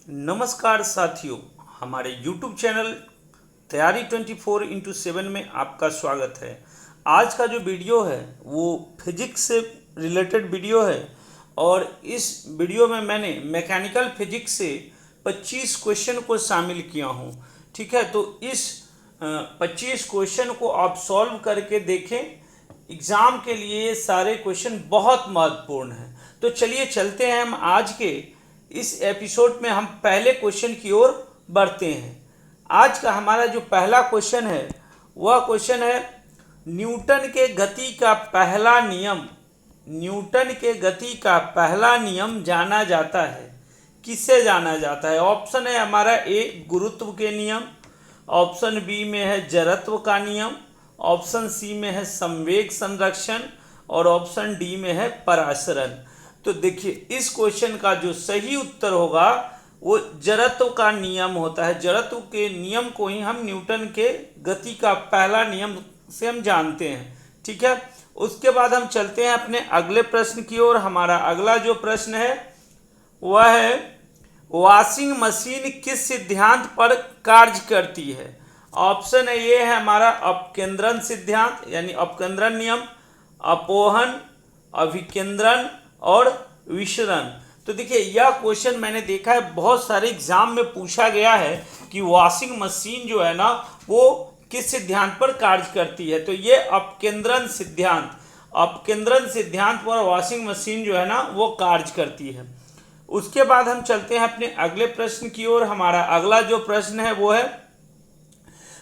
नमस्कार साथियों, हमारे YouTube चैनल तैयारी 24x7 में आपका स्वागत है। आज का जो वीडियो है वो फिजिक्स से रिलेटेड वीडियो है और इस वीडियो में मैंने मैकेनिकल फिजिक्स से 25 क्वेश्चन को शामिल किया हूँ। ठीक है, तो इस 25 क्वेश्चन को आप सॉल्व करके देखें। एग्ज़ाम के लिए ये सारे क्वेश्चन बहुत महत्वपूर्ण हैं। तो चलिए चलते हैं हम आज के इस एपिसोड में हम पहले क्वेश्चन की ओर बढ़ते हैं। आज का हमारा जो पहला क्वेश्चन है वह क्वेश्चन है न्यूटन के गति का पहला नियम। न्यूटन के गति का पहला नियम जाना जाता है, किससे जाना जाता है? ऑप्शन है हमारा ए गुरुत्व के नियम, ऑप्शन बी में है जड़त्व का नियम, ऑप्शन सी में है संवेग संरक्षण और ऑप्शन डी में है परासरण। तो देखिए इस क्वेश्चन का जो सही उत्तर होगा वो जड़त्व का नियम होता है। जड़त्व के नियम को ही हम न्यूटन के गति का पहला नियम से हम जानते हैं। ठीक है, उसके बाद हम चलते हैं अपने अगले प्रश्न की ओर। हमारा अगला जो प्रश्न है वह है वॉशिंग मशीन किस सिद्धांत पर कार्य करती है? ऑप्शन है ये है हमारा अपकेंद्रण सिद्धांत यानी अपकेंद्रण नियम, अपोहन, अभिकेंद्रण और विसरण। तो देखिए यह क्वेश्चन मैंने देखा है बहुत सारे एग्जाम में पूछा गया है कि वॉशिंग मशीन जो है ना वो किस सिद्धांत पर कार्य करती है। तो ये अपकेंद्रण सिद्धांत पर वॉशिंग मशीन जो है ना वो कार्य करती है। उसके बाद हम चलते हैं अपने अगले प्रश्न की ओर। हमारा अगला जो प्रश्न है वो है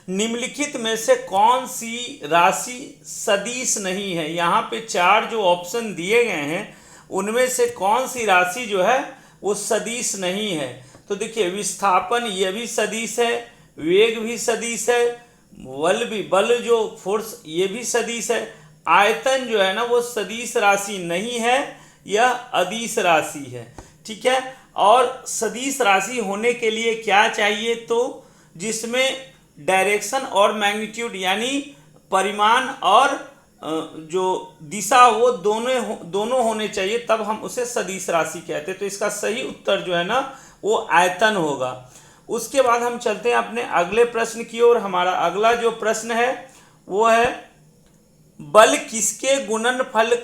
निम्नलिखित में से कौन सी राशि सदिश नहीं है? यहाँ पे चार जो ऑप्शन दिए गए हैं उनमें से कौन सी राशि जो है वो सदिश नहीं है? तो देखिए विस्थापन ये भी सदिश है, वेग भी सदिश है, बल जो फोर्स ये भी सदिश है, आयतन जो है ना वो सदिश राशि नहीं है, यह अदिश राशि है। ठीक है, और सदिश राशि होने के लिए क्या चाहिए? तो जिसमें डायरेक्शन और मैग्नीट्यूड यानी परिमाण और जो दिशा वो दोनों होने चाहिए, तब हम उसे सदिश राशि कहते हैं। तो इसका सही उत्तर जो है ना वो आयतन होगा। उसके बाद हम चलते हैं अपने अगले प्रश्न की ओर। हमारा अगला जो प्रश्न है वो है बल किसके गुणनफल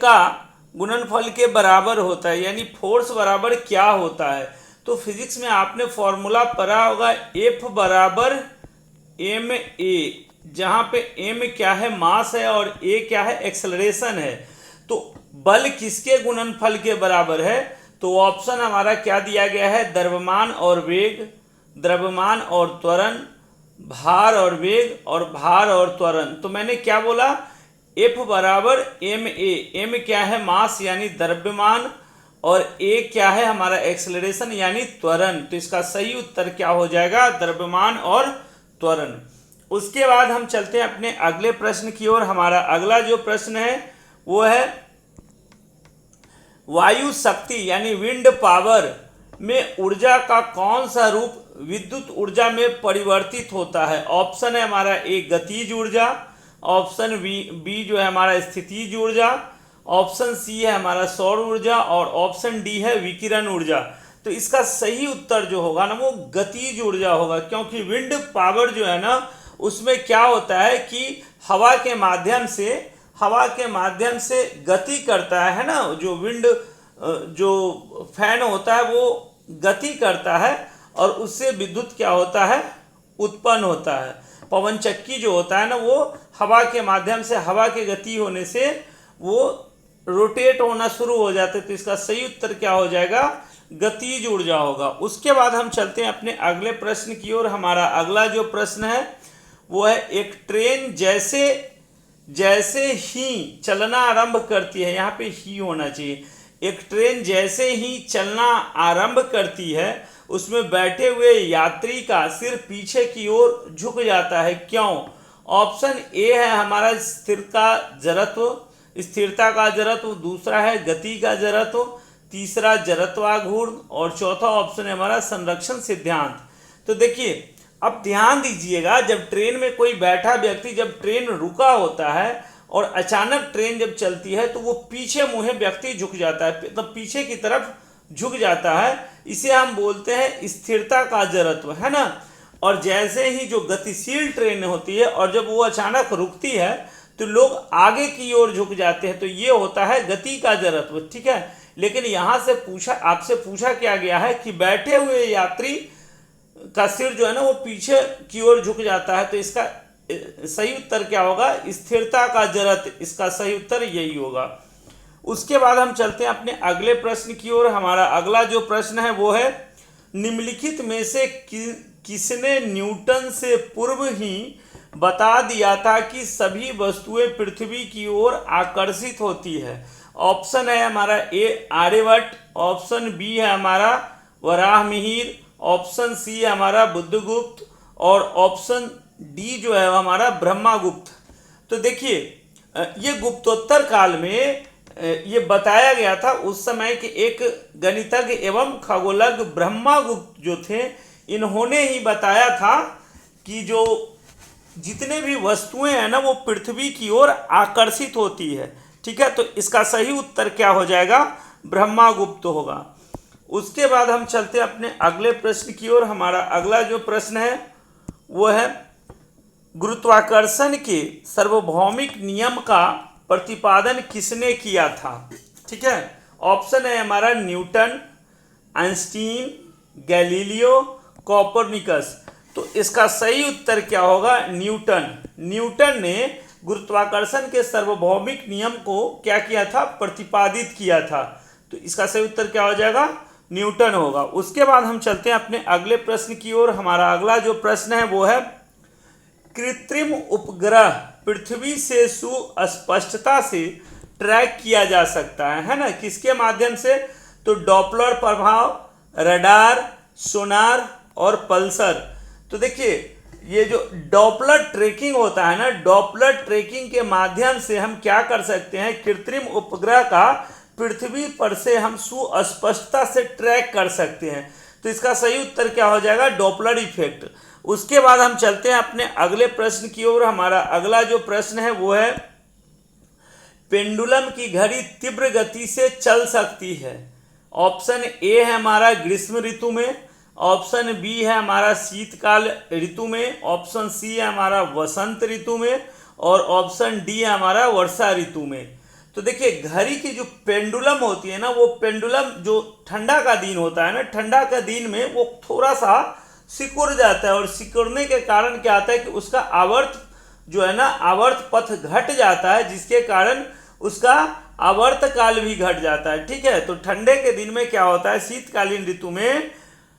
के बराबर होता है, यानी फोर्स बराबर क्या होता है? तो फिजिक्स में आपने फॉर्मूला पढ़ा होगा एफ बराबर एम ए, जहाँ पे एम क्या है मास है और ए क्या है एक्सेलरेशन है। तो बल किसके गुणनफल के बराबर है? तो ऑप्शन हमारा क्या दिया गया है? द्रव्यमान और वेग, द्रव्यमान और त्वरण, भार और वेग और भार और त्वरण। तो मैंने क्या बोला? एफ बराबर एम ए। एम क्या है मास यानी द्रव्यमान और ए क्या है हमारा एक्सेलरेशन यानी त्वरण। तो इसका सही उत्तर क्या हो जाएगा? द्रव्यमान और त्वरण। उसके बाद हम चलते हैं अपने अगले प्रश्न की ओर। हमारा अगला जो प्रश्न है वो है वायु शक्ति यानी विंड पावर में ऊर्जा का कौन सा रूप विद्युत ऊर्जा में परिवर्तित होता है? ऑप्शन है हमारा ए गतिज ऊर्जा, ऑप्शन बी जो है हमारा स्थितिज ऊर्जा, ऑप्शन सी है हमारा सौर ऊर्जा और ऑप्शन डी है विकिरण ऊर्जा। तो इसका सही उत्तर जो होगा ना वो गतिज ऊर्जा होगा, क्योंकि विंड पावर जो है ना उसमें क्या होता है कि हवा के माध्यम से गति करता है ना, जो विंड जो फैन होता है वो गति करता है और उससे विद्युत क्या होता है उत्पन्न होता है। पवन चक्की जो होता है ना वो हवा के माध्यम से हवा के गति होने से वो रोटेट होना शुरू हो जाते। तो इसका सही उत्तर क्या हो जाएगा? गतिज ऊर्जा होगा। उसके बाद हम चलते हैं अपने अगले प्रश्न की ओर। हमारा अगला जो प्रश्न है वो है एक ट्रेन जैसे ही चलना आरंभ करती है, यहाँ पे ही होना चाहिए। एक ट्रेन जैसे ही चलना आरंभ करती है उसमें बैठे हुए यात्री का सिर पीछे की ओर झुक जाता है, क्यों? ऑप्शन ए है हमारा स्थिरता का जड़त्व, दूसरा है गति का जड़त्व, तीसरा जड़त्वाघूर्ण और चौथा ऑप्शन है हमारा संरक्षण सिद्धांत। तो देखिए अब ध्यान दीजिएगा, जब ट्रेन में कोई बैठा व्यक्ति जब ट्रेन रुका होता है और अचानक ट्रेन जब चलती है तो वो पीछे मुहे व्यक्ति झुक जाता है, मतलब पीछे की तरफ झुक जाता है, इसे हम बोलते हैं स्थिरता का जड़त्व, है ना। और जैसे ही जो गतिशील ट्रेन होती है और जब वो अचानक रुकती है तो लोग आगे की ओर झुक जाते हैं, तो ये होता है गति का जड़त्व, ठीक है। लेकिन यहाँ से आपसे पूछा क्या गया है कि बैठे हुए यात्री का सिर जो है ना वो पीछे की ओर झुक जाता है, तो इसका सही उत्तर क्या होगा, स्थिरता का जड़त्व, इसका सही उत्तर यही होगा। उसके बाद हम चलते हैं अपने अगले प्रश्न की ओर। हमारा अगला जो प्रश्न है वो है, निम्नलिखित में से किसने न्यूटन से पूर्व ही बता दिया था कि सभी वस्तुएं पृथ्वी की ओर आकर्षित होती है। ऑप्शन है हमारा ए आर्यभट्ट, ऑप्शन बी है हमारा वराहमिहिर, ऑप्शन सी है हमारा बुद्धगुप्त और ऑप्शन डी जो है हमारा ब्रह्मगुप्त। तो देखिए ये गुप्तोत्तर काल में ये बताया गया था, उस समय के एक गणितज्ञ एवं खगोलज्ञ ब्रह्मगुप्त जो थे, इन्होंने ही बताया था कि जो जितने भी वस्तुएं हैं ना वो पृथ्वी की ओर आकर्षित होती है, ठीक है। तो इसका सही उत्तर क्या हो जाएगा, ब्रह्मगुप्त होगा। उसके बाद हम चलते हैं अपने अगले प्रश्न की ओर। हमारा अगला जो प्रश्न है वो है, गुरुत्वाकर्षण के सार्वभौमिक नियम का प्रतिपादन किसने किया था, ठीक है। ऑप्शन है हमारा न्यूटन, आइंस्टीन, गैलीलियो, कोपरनिकस। तो इसका सही उत्तर क्या होगा, न्यूटन। न्यूटन ने गुरुत्वाकर्षण के सार्वभौमिक नियम को क्या किया था, प्रतिपादित किया था। तो इसका सही उत्तर क्या हो जाएगा, न्यूटन होगा। उसके बाद हम चलते हैं अपने अगले प्रश्न की ओर। हमारा अगला जो प्रश्न है वो है, कृत्रिम उपग्रह पृथ्वी से सुस्पष्टता से ट्रैक किया जा सकता है ना, किसके माध्यम से, तो डॉपलर प्रभाव, रडार, सोनार और पल्सर। तो देखिए ये जो डॉपलर ट्रैकिंग होता है ना, डॉपलर ट्रैकिंग के माध्यम से हम क्या कर सकते हैं, कृत्रिम उपग्रह का पृथ्वी पर से हम सुस्पष्टता से ट्रैक कर सकते हैं। तो इसका सही उत्तर क्या हो जाएगा, डॉपलर इफेक्ट। उसके बाद हम चलते हैं अपने अगले प्रश्न की ओर। हमारा अगला जो प्रश्न है वो है, पेंडुलम की घड़ी तीव्र गति से चल सकती है। ऑप्शन ए है हमारा ग्रीष्म ऋतु में, ऑप्शन बी है हमारा शीतकाल ऋतु में, ऑप्शन सी है हमारा वसंत ऋतु में और ऑप्शन डी है हमारा वर्षा ऋतु में। तो देखिए घड़ी की जो पेंडुलम होती है ना, वो पेंडुलम जो ठंडा का दिन होता है ना, ठंडा का दिन में वो थोड़ा सा सिकुड़ जाता है और सिकुड़ने के कारण क्या आता है कि उसका आवर्त जो है ना, आवर्त पथ घट जाता है, जिसके कारण उसका आवर्त काल भी घट जाता है, ठीक है। तो ठंडे के दिन में क्या होता है, शीतकालीन ऋतु में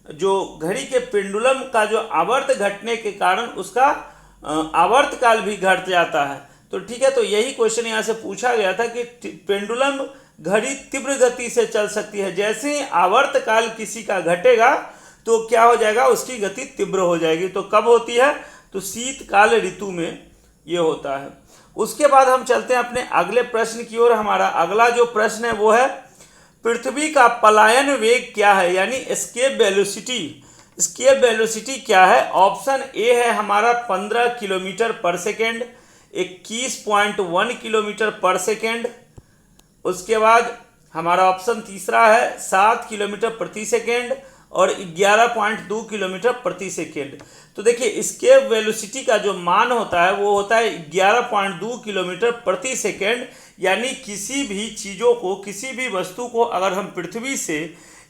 जो घड़ी के पेंडुलम का जो आवर्त घटने के कारण उसका आवर्त काल भी घट जाता है। तो ठीक है, तो यही क्वेश्चन यहाँ से पूछा गया था कि पेंडुलम घड़ी तीव्र गति से चल सकती है, जैसे ही आवर्त काल किसी का घटेगा तो क्या हो जाएगा, उसकी गति तीव्र हो जाएगी। तो कब होती है, तो शीतकाल ऋतु में ये होता है। उसके बाद हम चलते हैं अपने अगले प्रश्न की ओर। हमारा अगला जो प्रश्न है वो है, पृथ्वी का पलायन वेग क्या है, यानी एस्केप वेलोसिटी। एस्केप वेलोसिटी क्या है, ऑप्शन ए है हमारा 15 किलोमीटर पर सेकेंड, 21.1 किलोमीटर पर सेकेंड। उसके बाद हमारा ऑप्शन तीसरा है 7 किलोमीटर प्रति सेकेंड और 11.2 किलोमीटर प्रति सेकेंड। तो देखिए एस्केप वेलोसिटी का जो मान होता है वो होता है 11.2 किलोमीटर प्रति सेकेंड, यानी किसी भी चीज़ों को, किसी भी वस्तु को अगर हम पृथ्वी से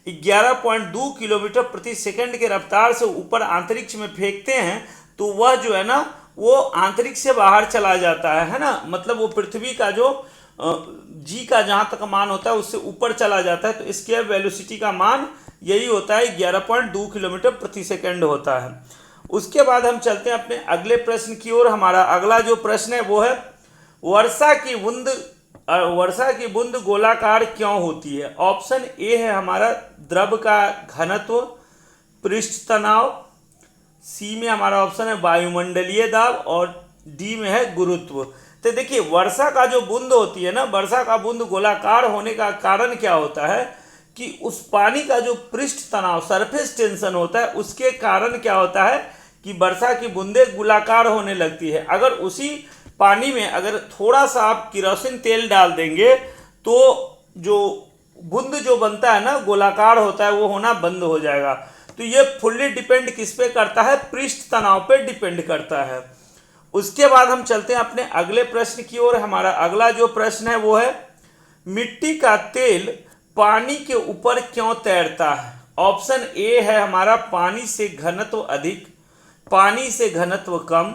11.2 किलोमीटर प्रति सेकेंड के रफ्तार से ऊपर अंतरिक्ष में फेंकते हैं तो वह जो है ना वो अंतरिक्ष से बाहर चला जाता है ना, मतलब वो पृथ्वी का जो जी का जहाँ तक मान होता है उससे ऊपर चला जाता है। तो एस्केप वेलोसिटी का मान यही होता है, 11.2 किलोमीटर प्रति सेकेंड होता है। उसके बाद हम चलते हैं अपने अगले प्रश्न की ओर। हमारा अगला जो प्रश्न है वो है, वर्षा की बूंद गोलाकार क्यों होती है। ऑप्शन ए है हमारा द्रव का घनत्व, पृष्ठ तनाव, सी में हमारा ऑप्शन है वायुमंडलीय दाब और डी में है गुरुत्व। तो देखिए वर्षा का जो बूंद होती है ना, वर्षा का बूंद गोलाकार होने का कारण क्या होता है कि उस पानी का जो पृष्ठ तनाव, सरफेस टेंशन होता है, उसके कारण क्या होता है कि वर्षा की बूंदें गोलाकार होने लगती है। अगर उसी पानी में अगर थोड़ा सा आप केरोसिन तेल डाल देंगे तो जो बूंद जो बनता है ना गोलाकार होता है वो होना बंद हो जाएगा। तो ये फुल्ली डिपेंड किस पे करता है, पृष्ठ तनाव पे डिपेंड करता है। उसके बाद हम चलते हैं अपने अगले प्रश्न की ओर। हमारा अगला जो प्रश्न है वो है, मिट्टी का तेल पानी के ऊपर क्यों तैरता है? ऑप्शन ए है हमारा पानी से घनत्व अधिक, पानी से घनत्व कम,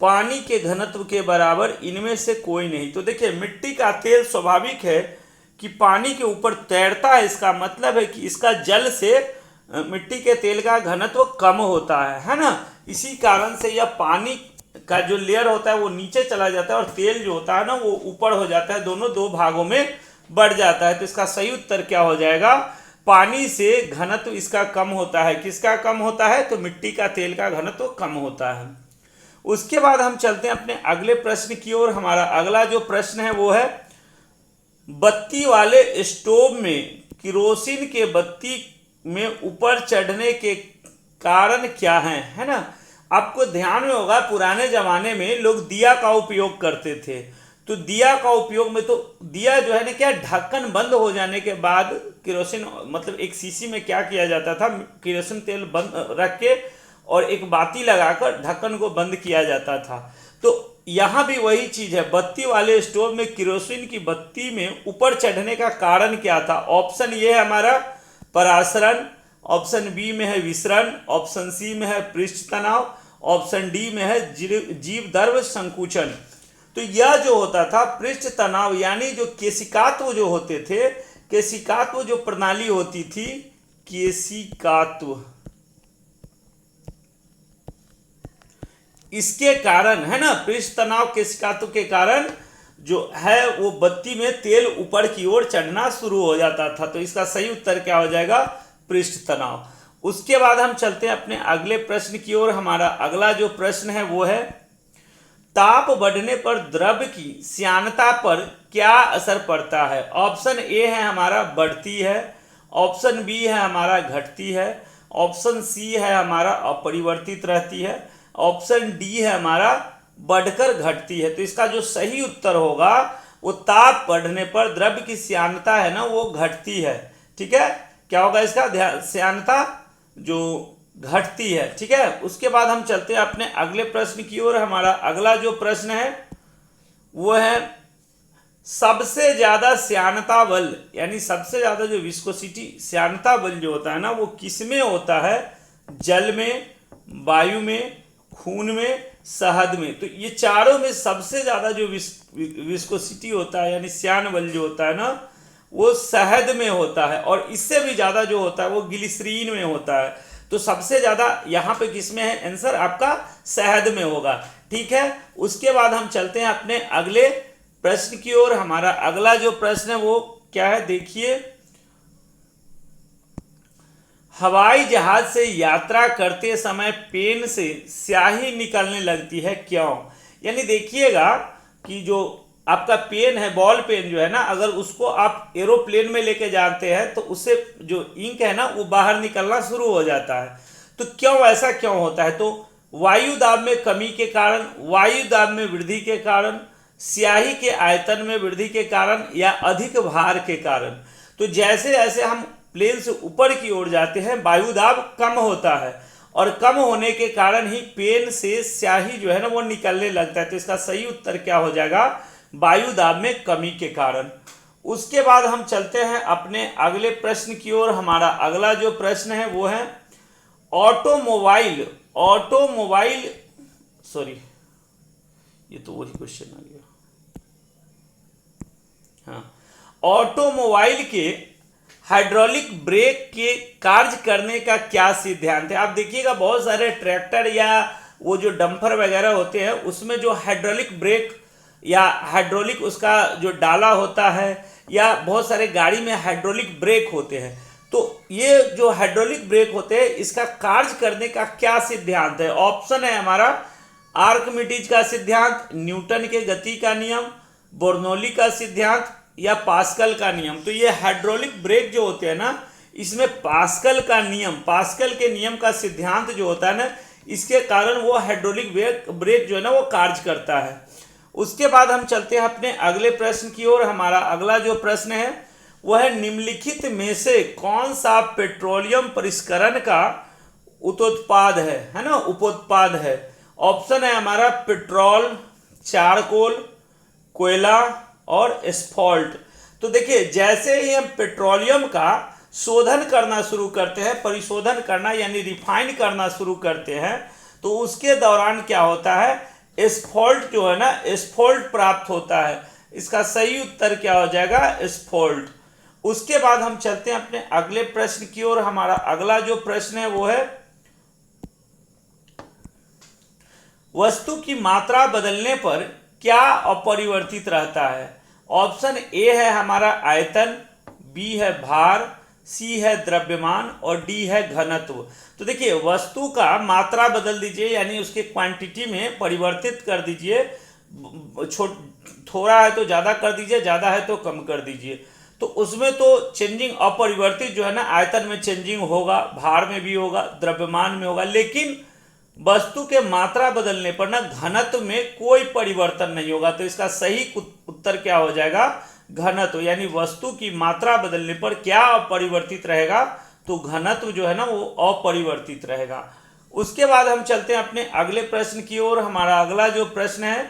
पानी के घनत्व के बराबर, इनमें से कोई नहीं। तो देखिए मिट्टी का तेल स्वाभाविक है कि पानी के ऊपर तैरता है, इसका मतलब है कि इसका जल से मिट्टी के तेल का घनत्व कम होता है ना। इसी कारण से यह पानी का जो लेयर होता है वो नीचे चला जाता है और तेल जो होता है ना वो ऊपर हो जाता है, दोनों दो भागों में बढ़ जाता है। तो इसका सही उत्तर क्या हो जाएगा, पानी से घनत्व इसका कम होता है। किसका कम होता है? तो मिट्टी का तेल का घनत्व कम होता है। उसके बाद हम चलते हैं अपने अगले प्रश्न की ओर। हमारा अगला जो प्रश्न है वो है, बत्ती वाले स्टोव में किरोसिन के बत्ती में ऊपर चढ़ने के कारण क्या है ना। आपको ध्यान में होगा पुराने जमाने में लोग दिया का उपयोग करते थे। तो दिया का उपयोग में तो दिया जो है ना क्या, ढक्कन बंद हो जाने के बाद किरोसिन मतलब एक शीशी में क्या किया जाता था, किरोसिन तेल बंद रख के और एक बाती लगाकर ढक्कन को बंद किया जाता था। तो यहाँ भी वही चीज है, बत्ती वाले स्टोव में किरोसिन की बत्ती में ऊपर चढ़ने का कारण क्या था? ऑप्शन ये है हमारा परासरण, ऑप्शन बी में है विसरण, ऑप्शन सी में है पृष्ठ तनाव, ऑप्शन डी में है जीव द्रव संकुचन। तो यह जो होता था पृष्ठ तनाव, यानी जो केशिकात्व जो होते थे, केशिकात्व जो प्रणाली होती थी, केशिकात्व, इसके कारण है ना, पृष्ठ तनाव केशिकात्व के कारण जो है वो बत्ती में तेल ऊपर की ओर चढ़ना शुरू हो जाता था। तो इसका सही उत्तर क्या हो जाएगा, पृष्ठ तनाव। उसके बाद हम चलते हैं अपने अगले प्रश्न की ओर। हमारा अगला जो प्रश्न है वो है, ताप बढ़ने पर द्रव की श्यानता पर क्या असर पड़ता है? ऑप्शन ए है हमारा बढ़ती है, ऑप्शन बी है हमारा घटती है, ऑप्शन सी है हमारा अपरिवर्तित रहती है, ऑप्शन डी है हमारा बढ़कर घटती है। तो इसका जो सही उत्तर होगा वो ताप बढ़ने पर द्रव्य की श्यानता है ना वो घटती है। ठीक है, क्या होगा इसका, श्यानता जो घटती है। ठीक है, उसके बाद हम चलते हैं अपने अगले प्रश्न की ओर। हमारा अगला जो प्रश्न है वो है, सबसे ज्यादा श्यानता बल, यानी सबसे ज्यादा जो विस्कोसिटी श्यानता बल जो होता है ना वो किसमें होता है? जल में, वायु में, खून में, शहद में। तो ये चारों में सबसे ज्यादा जो विस्कोसिटी होता है यानी श्यान बल जो होता है ना वो शहद में होता है, और इससे भी ज्यादा जो होता है वो ग्लिसरीन में होता है। तो सबसे ज्यादा यहाँ पे किसमें है? आंसर आपका शहद में होगा। ठीक है, उसके बाद हम चलते हैं अपने अगले प्रश्न की ओर। हमारा अगला जो प्रश्न है वो क्या है, देखिए, हवाई जहाज से यात्रा करते समय पेन से स्याही निकलने लगती है, क्यों? यानी देखिएगा कि जो आपका पेन है, बॉल पेन जो है ना, अगर उसको आप एरोप्लेन में लेके जाते हैं तो उससे जो इंक है ना वो बाहर निकलना शुरू हो जाता है। तो क्यों, ऐसा क्यों होता है? तो वायु दाब में कमी के कारण, वायु दाब में वृद्धि के कारण, स्याही के आयतन में वृद्धि के कारण, या अधिक भार के कारण। तो जैसे जैसे हम प्लेन से ऊपर की ओर जाते हैं वायु दाब कम होता है, और कम होने के कारण ही पेन से स्याही जो है ना वो निकलने लगता है। तो इसका सही उत्तर क्या हो जाएगा, वायु दाब में कमी के कारण। उसके बाद हम चलते हैं अपने अगले प्रश्न की ओर। हमारा अगला जो प्रश्न है वो है, ऑटोमोबाइल, सॉरी ये तो वही क्वेश्चन आ गया। हाँ, ऑटोमोबाइल के हाइड्रोलिक ब्रेक के कार्य करने का क्या सिद्धांत है? आप देखिएगा बहुत सारे ट्रैक्टर या वो जो डंपर वगैरह होते हैं उसमें जो हाइड्रोलिक ब्रेक या हाइड्रोलिक उसका जो डाला होता है, या बहुत सारे गाड़ी में हाइड्रोलिक ब्रेक होते हैं। तो ये जो हाइड्रोलिक ब्रेक होते हैं इसका कार्य करने का क्या सिद्धांत है? ऑप्शन है हमारा आर्किमिडीज का सिद्धांत, न्यूटन के गति का नियम, बर्नौली का सिद्धांत, या पास्कल का नियम। तो ये हाइड्रोलिक ब्रेक जो होते हैं ना इसमें पास्कल का नियम, पास्कल के नियम का सिद्धांत जो होता है ना इसके कारण वो हाइड्रोलिक ब्रेक जो है ना वो कार्य करता है। उसके बाद हम चलते हैं अपने अगले प्रश्न की ओर। हमारा अगला जो प्रश्न है वह निम्नलिखित में से कौन सा पेट्रोलियम परिष्करण का उत्पाद है ना, उपोत्पाद है। ऑप्शन है हमारा पेट्रोल, चारकोल, कोयला और एस्फॉल्ट। तो देखिए जैसे ही हम पेट्रोलियम का शोधन करना शुरू करते हैं, परिशोधन करना यानी रिफाइन करना शुरू करते हैं, तो उसके दौरान क्या होता है, एस्फॉल्ट जो है ना, एस्फॉल्ट प्राप्त होता है। इसका सही उत्तर क्या हो जाएगा, एस्फॉल्ट। उसके बाद हम चलते हैं अपने अगले प्रश्न की ओर। हमारा अगला जो प्रश्न है वो है वस्तु की मात्रा बदलने पर क्या अपरिवर्तित रहता है। ऑप्शन ए है हमारा आयतन, बी है भार, सी है द्रव्यमान और डी है घनत्व। तो देखिए वस्तु का मात्रा बदल दीजिए यानी उसके क्वांटिटी में परिवर्तित कर दीजिए, थोड़ा है तो ज़्यादा कर दीजिए, ज़्यादा है तो कम कर दीजिए। तो उसमें तो चेंजिंग अपरिवर्तित जो है ना, आयतन में चेंजिंग होगा, भार में भी होगा, द्रव्यमान में होगा, लेकिन वस्तु के मात्रा बदलने पर ना घनत्व में कोई परिवर्तन नहीं होगा। तो इसका सही उत्तर क्या हो जाएगा, घनत्व। यानी वस्तु की मात्रा बदलने पर क्या अपरिवर्तित रहेगा, तो घनत्व जो है ना वो अपरिवर्तित रहेगा। उसके बाद हम चलते हैं अपने अगले प्रश्न की ओर। हमारा अगला जो प्रश्न है,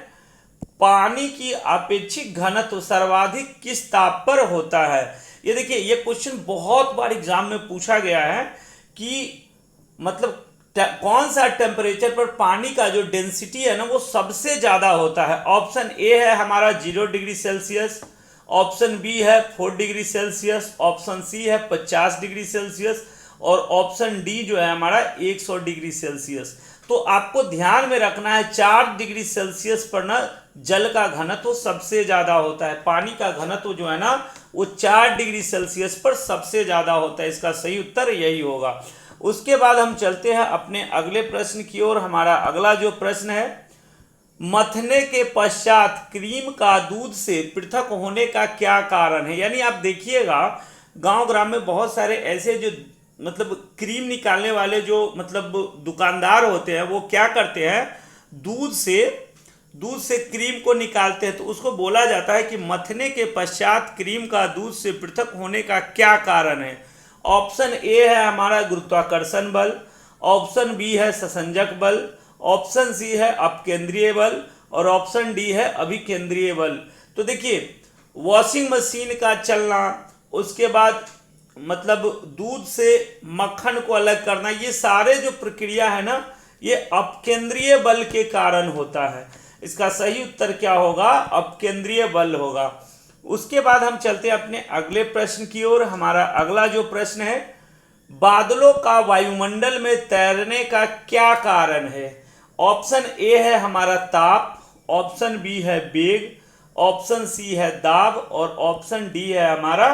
पानी की अपेक्षित घनत्व सर्वाधिक किस ताप पर होता है। ये देखिए ये क्वेश्चन बहुत बार एग्जाम में पूछा गया है कि मतलब कौन सा टेम्परेचर पर पानी का जो डेंसिटी है ना वो सबसे ज्यादा होता है। ऑप्शन ए है हमारा 0 डिग्री सेल्सियस, ऑप्शन बी है 4 डिग्री सेल्सियस, ऑप्शन सी है 50 डिग्री सेल्सियस और ऑप्शन डी जो है हमारा 100 डिग्री सेल्सियस। तो आपको ध्यान में रखना है 4 डिग्री सेल्सियस पर ना जल का घनत्व सबसे ज्यादा होता है, पानी का घनत्व जो है ना वो 4 डिग्री सेल्सियस पर सबसे ज्यादा होता है। इसका सही उत्तर यही होगा। उसके बाद हम चलते हैं अपने अगले प्रश्न की ओर। हमारा अगला जो प्रश्न है, मथने के पश्चात क्रीम का दूध से पृथक होने का क्या कारण है। यानी आप देखिएगा गांव ग्राम में बहुत सारे ऐसे जो मतलब क्रीम निकालने वाले जो मतलब दुकानदार होते हैं, वो क्या करते हैं, दूध से क्रीम को निकालते हैं। तो उसको बोला जाता है कि मथने के पश्चात क्रीम का दूध से पृथक होने का क्या कारण है। ऑप्शन ए है हमारा गुरुत्वाकर्षण बल, ऑप्शन बी है ससंजक बल, ऑप्शन सी है अपकेंद्रीय बल और ऑप्शन डी है अभिकेंद्रीय बल। तो देखिए वॉशिंग मशीन का चलना, उसके बाद मतलब दूध से मक्खन को अलग करना, ये सारे जो प्रक्रिया है ना ये अपकेंद्रीय बल के कारण होता है। इसका सही उत्तर क्या होगा, अपकेंद्रीय बल होगा। उसके बाद हम चलते हैं अपने अगले प्रश्न की ओर। हमारा अगला जो प्रश्न है, बादलों का वायुमंडल में तैरने का क्या कारण है। ऑप्शन ए है हमारा ताप, ऑप्शन बी है वेग, ऑप्शन सी है दाब और ऑप्शन डी है हमारा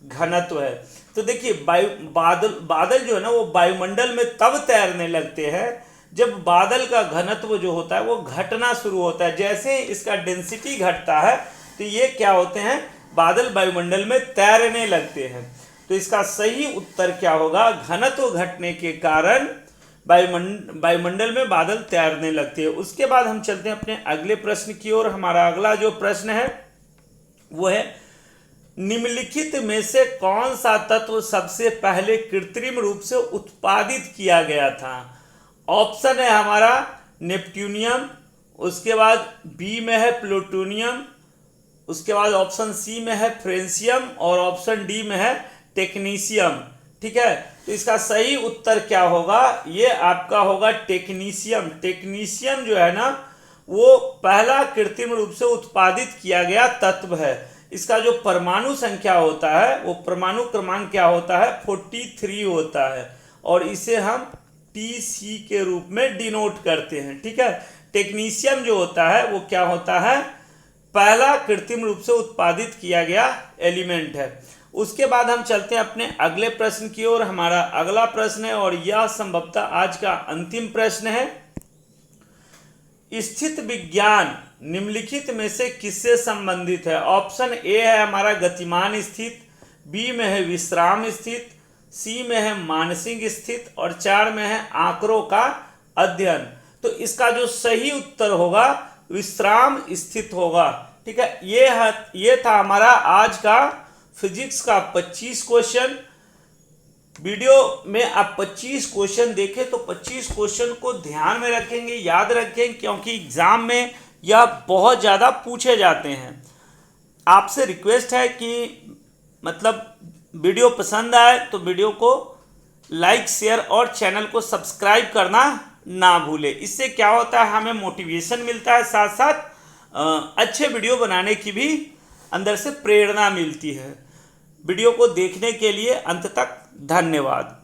घनत्व है। तो देखिए बादल जो है ना वो वायुमंडल में तब तैरने लगते हैं जब बादल का घनत्व जो होता है वो घटना शुरू होता है। जैसे इसका डेंसिटी घटता है तो ये क्या होते हैं, बादल वायुमंडल में तैरने लगते हैं। तो इसका सही उत्तर क्या होगा, घनत्व घटने के कारण वायुमंडल में बादल तैरने लगते हैं। उसके बाद हम चलते हैं अपने अगले प्रश्न की ओर। हमारा अगला जो प्रश्न है वो है, निम्नलिखित में से कौन सा तत्व सबसे पहले कृत्रिम रूप से उत्पादित किया गया था। ऑप्शन है हमारा नेपट्यूनियम, उसके बाद बी में है प्लूटोनियम, उसके बाद ऑप्शन सी में है फ्रेंसियम और ऑप्शन डी में है टेक्नीशियम। ठीक है, तो इसका सही उत्तर क्या होगा, ये आपका होगा टेक्नीशियम। टेक्नीशियम जो है ना वो पहला कृत्रिम रूप से उत्पादित किया गया तत्व है। इसका जो परमाणु संख्या होता है वो परमाणु क्रमांक क्या होता है, 43 होता है और इसे हम TC के रूप में डिनोट करते हैं। ठीक है, टेक्नीशियम जो होता है वो क्या होता है, पहला कृत्रिम रूप से उत्पादित किया गया एलिमेंट है। उसके बाद हम चलते हैं अपने अगले प्रश्न की ओर। हमारा अगला प्रश्न है और यह संभवतः आज का अंतिम प्रश्न है, स्थित विज्ञान निम्नलिखित में से किससे संबंधित है। ऑप्शन ए है हमारा गतिमान स्थित, बी में है विश्राम स्थित, सी में है मानसिक स्थित और 4 में है आंकड़ों का अध्ययन। तो इसका जो सही उत्तर होगा विश्राम स्थित होगा। ठीक है, ये था हमारा आज का फिजिक्स का 25 क्वेश्चन। वीडियो में आप 25 क्वेश्चन देखें तो 25 क्वेश्चन को ध्यान में रखेंगे, याद रखें, क्योंकि एग्जाम में यह बहुत ज़्यादा पूछे जाते हैं। आपसे रिक्वेस्ट है कि मतलब वीडियो पसंद आए तो वीडियो को लाइक, शेयर और चैनल को सब्सक्राइब करना ना भूलें। इससे क्या होता है, हमें मोटिवेशन मिलता है, साथ साथ अच्छे वीडियो बनाने की भी अंदर से प्रेरणा मिलती है। वीडियो को देखने के लिए अंत तक धन्यवाद।